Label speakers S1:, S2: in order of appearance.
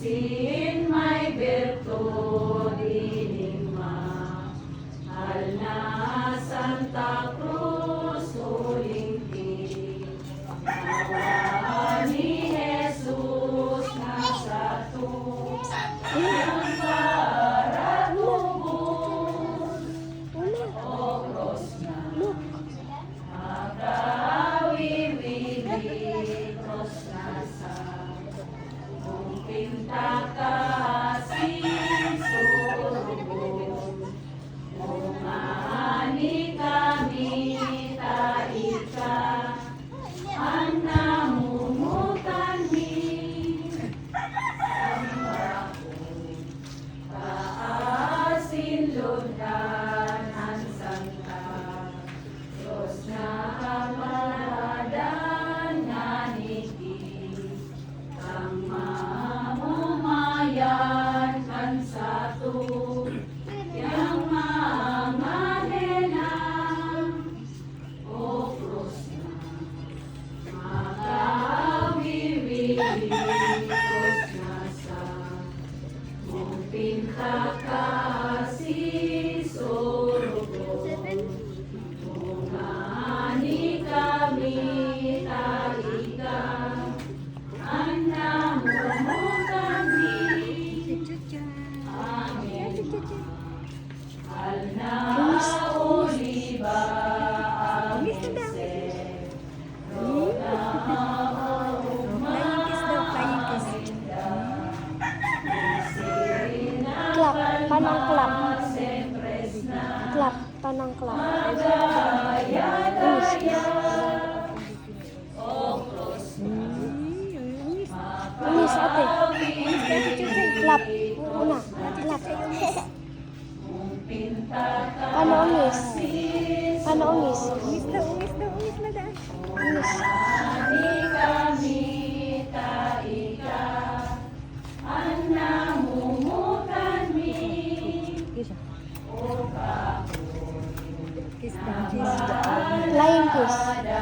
S1: Sin may virtud inigma, hal na Santa Cruz ulingti, nawa ni Jesus nasato, ang paratubos, o cross na, makawiwili, cross na sa, kung pinta ka sisurubong, umani kami taika, ang namumutan ni, ang bakong kaasin lodhan ang sangka, Diyos na kapaladan nga niti, ang mamumayan kan satu, yang mangahenang, o krus na, makawiwili, krus na sa, mong pinta ka sisurubong, umani kami taika, ang namumutan ni, amin. Hal na oliba ang isip, roda
S2: Clap, panang clap. Clap, panang clap. Unis, ate. Clap. Una, clap. Paano unis? Paano unis?
S3: Umis na daan.
S2: Unis.
S1: Ani kami taika, ang namumutan mi, o bakong
S3: Kiss down, kiss down.
S2: Flying kiss.
S1: ada